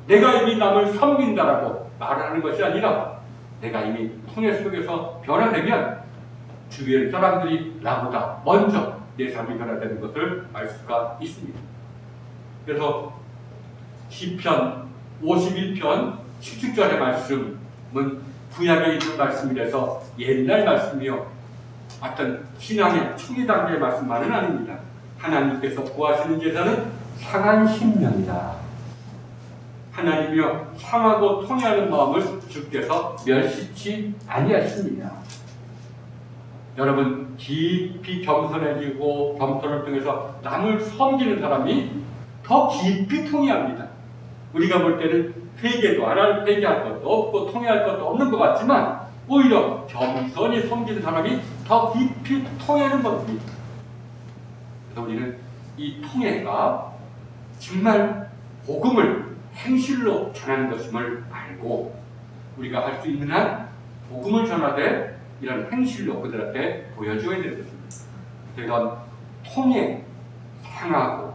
내가 이미 남을 섬긴다라고 말하는 것이 아니라 내가 이미 통해 속에서 변화되면 주위의 사람들이 나보다 먼저 내 삶이 변화되는 것을 알 수가 있습니다. 그래서 시편 51편 17절의 말씀은 구약에 있는 말씀이라서 옛날 말씀이요, 어떤 신앙의 초기 단계의 말씀만은 아닙니다. 하나님께서 구하시는 제사는 상한 심령이다. 하나님이여 상하고 통해하는 마음을 주께서 멸시치 아니하십니다. 여러분 깊이 겸손해지고 겸손을 통해서 남을 섬기는 사람이 더 깊이 통해합니다. 우리가 볼 때는 회개할 것도 없고 통해할 것도 없는 것 같지만 오히려 겸손히 섬기는 사람이 더 깊이 통해하는 것입니다. 그래서 우리는 이 통해가 정말 복음을 행실로 전하는 것임을 알고 우리가 할 수 있는 한 복음을 전하되 이런 행실로 그들한테 보여줘야 되는 것입니다. 이런 통해, 상하고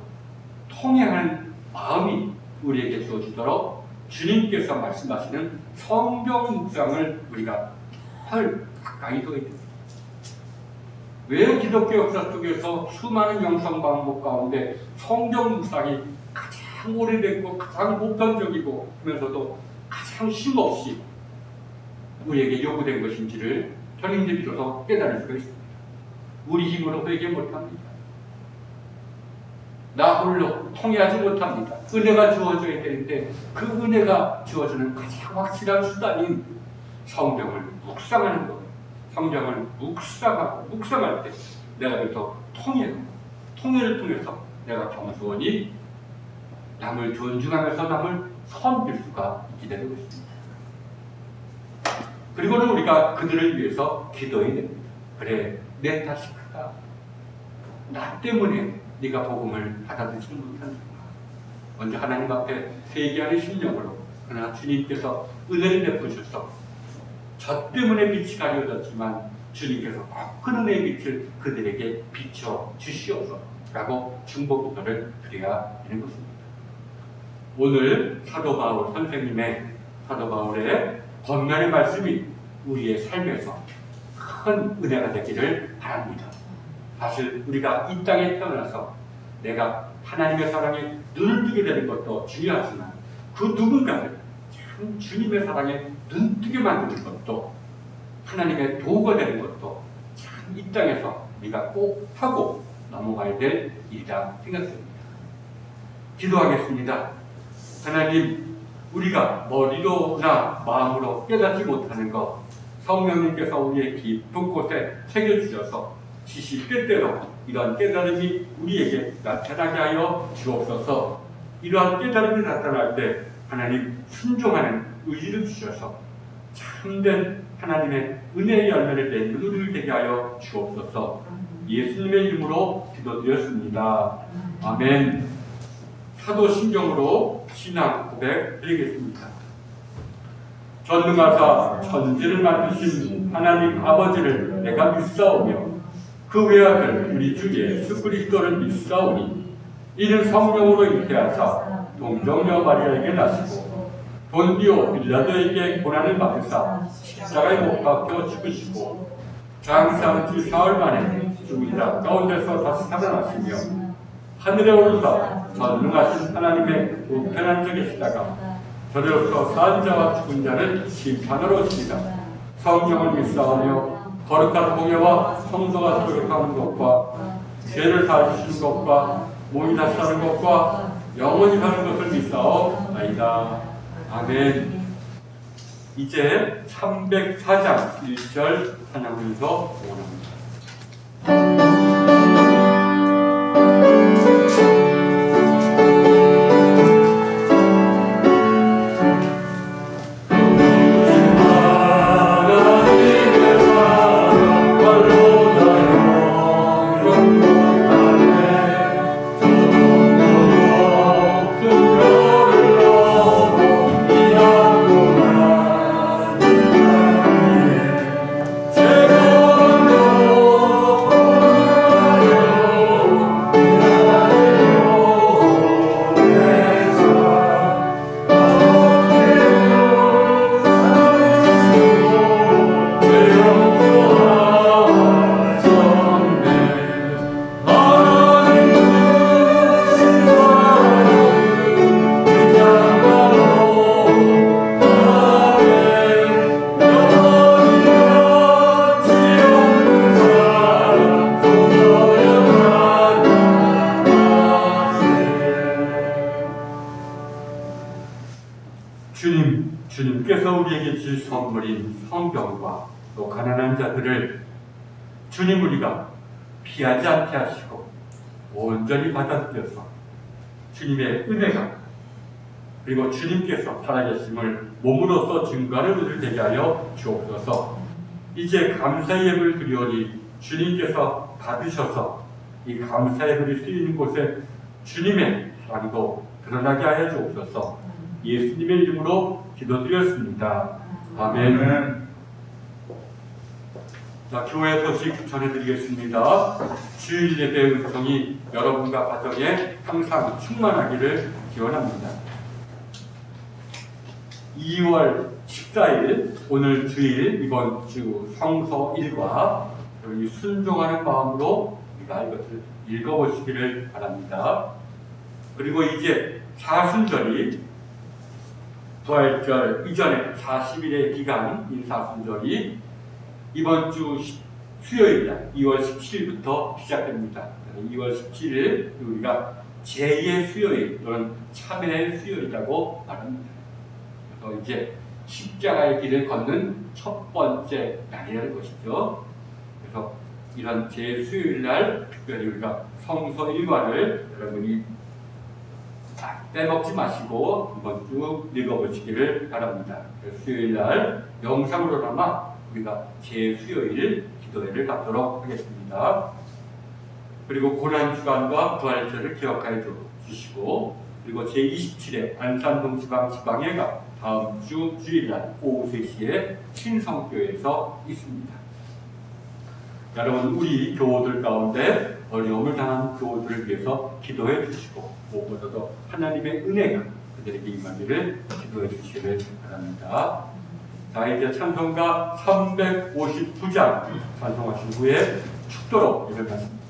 통해하는 마음이 우리에게 주어지도록 주님께서 말씀하시는 성경 묵상을 우리가 가까이 둬야 됩니다. 왜 기독교 역사 속에서 수많은 영성 방법 가운데 성경 묵상이 가장 오래됐고 가장 보편적이고 하면서도 가장 쉼없이 우리에게 요구된 것인지를 현인들 비로소 깨달을 수가 있습니다. 우리 힘으로 회개 못합니다. 나 홀로 통해하지 못합니다. 은혜가 주어져야 되는데 그 은혜가 주어지는 가장 확실한 수단인 성경을 묵상하는 거예요. 성경을 묵상할 때 내가 그래서 통해를 통해서 내가 겸손히 남을 존중하면서 남을 섬길 수가 있게 되는 것입니다. 그리고는 우리가 그들을 위해서 기도해야 됩니다. 그래, 내 탓이 크다. 나 때문에 네가 복음을 받아들이지 못하는구나. 먼저 하나님 앞에 회개하는 심령으로 그러나 주님께서 은혜를 베푸셔서 저 때문에 빛이 가려졌지만 주님께서 큰 은혜의 빛을 그들에게 비춰 주시옵소서라고 중보 기도를 드려야 되는 것입니다. 오늘 사도 바울의 권면의 말씀이 우리의 삶에서 큰 은혜가 되기를 바랍니다. 사실 우리가 이 땅에 태어나서 내가 하나님의 사랑에 눈을 뜨게 되는 것도 중요하지만 그 누군가를 참 주님의 사랑에 눈뜨게 만드는 것도 하나님의 도구가 되는 것도 참 이 땅에서 우리가 꼭 하고 넘어가야 될 일이라 생각됩니다. 기도하겠습니다. 하나님, 우리가 머리로나 마음으로 깨닫지 못하는 것 성령님께서 우리의 깊은 곳에 새겨주셔서 지시 때때로 이러한 깨달음이 우리에게 나타나게 하여 주옵소서. 이러한 깨달음이 나타날 때 하나님 순종하는 의지를 주셔서 참된 하나님의 은혜의 열매를 맺는 우리를 되게 하여 주옵소서. 예수님의 이름으로 기도드렸습니다. 아멘. 사도신경으로 신앙 고백 드리겠습니다. 전능하사 천지를 만드신 하나님 아버지를 내가 믿사오며 그 외아들 우리 주 예수 그리스도를 믿사오니 이는 성령으로 잉태하사 동정녀 마리아에게 나시고 본디오 빌라도에게 고난을 받으사 십자가에 못 박혀 죽으시고 장사한 지 사흘 만에 죽은 자 가운데서 다시 살아나시며 하늘에 오르사 전능하신 하나님의 우편한 자 계시다가 저리로서 산 자와 죽은 자를 심판하러 오시리라. 성경을 믿사오며 거룩한 공예와 성도가 소유하는 것과 죄를 사하시는 것과 몸이 다시 사는 것과 영원히 사는 것을 믿사오나이다. 아멘. 이제 304장 1절 찬양문서 원합니다. 주님께서 우리에게 주신 선물인 성경과 또 가난한 자들을 주님 우리가 피하지 않게 하시고 온전히 받아들여서 주님의 은혜가 그리고 주님께서 살아계심을 몸으로써 증거하는 은혜를 되게 하여 주옵소서. 이제 감사의 예물을 드리오니 주님께서 받으셔서 이 감사의 예물이 쓰이는 곳에 주님의 사랑도 드러나게 하여 주옵소서. 예수님의 이름으로 기도드렸습니다. 아멘. 자, 교회 소식 전해드리겠습니다. 주일 예배 은총이 여러분과 가정에 항상 충만하기를 기원합니다. 2월 14일 오늘 주일 이번 주 성서 1과 순종하는 마음으로 우리가 이것을 읽어보시기를 바랍니다. 그리고 이제 사순절이 부활절 이전에 40일의 기간인 사순절이 이번 주 수요일날 2월 17일부터 시작됩니다. 2월 17일 우리가 제2의 수요일 또는 참회의 수요일이라고 말합니다. 그래서 이제 십자가의 길을 걷는 첫 번째 날이라는 것이죠. 그래서 이런 제 수요일날 특별히 우리가 성서 일과를 여러분이 빼먹지 마시고 한번 쭉 읽어보시기를 바랍니다. 수요일날 영상으로나마 우리가 제 수요일 기도회를 갖도록 하겠습니다. 그리고 고난주간과 부활절을 기억하여 주시고 그리고 제27회 안산동지방 지방회가 다음 주 주일날 오후 3시에 신성교회에서 있습니다. 여러분 우리 교우들 가운데 어려움을 당한 교우들을 위해서 기도해 주시고 무엇보다도 하나님의 은혜가 그들에게 임하기를 기도해 주시기를 바랍니다. 자, 이제 찬송가 359장 찬송하신 후에 축도로 예배하겠습니다.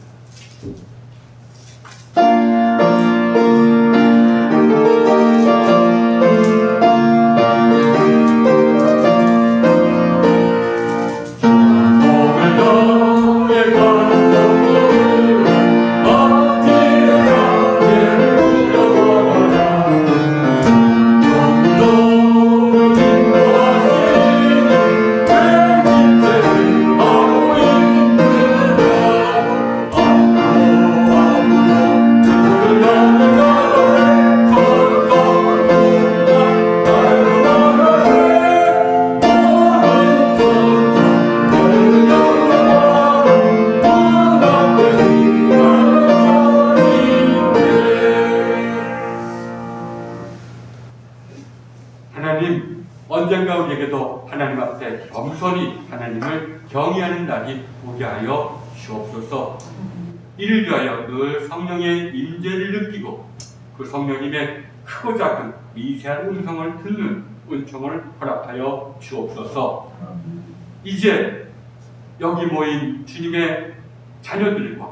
하나님, 언젠가 우리에게도 하나님 앞에 겸손히 하나님을 경외하는 날이 오게 하여 주옵소서. 이를 위하여 늘 성령의 임재를 느끼고 그 성령님의 크고 작은 미세한 음성을 듣는 은총을 허락하여 주옵소서. 이제 여기 모인 주님의 자녀들과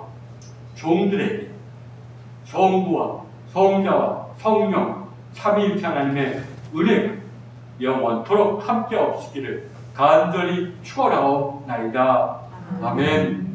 종들에게 성부와 성자와 성령 삼위일체 하나님의 은혜가 영원토록 함께 없으시기를 간절히 축원하옵나이다. 아멘.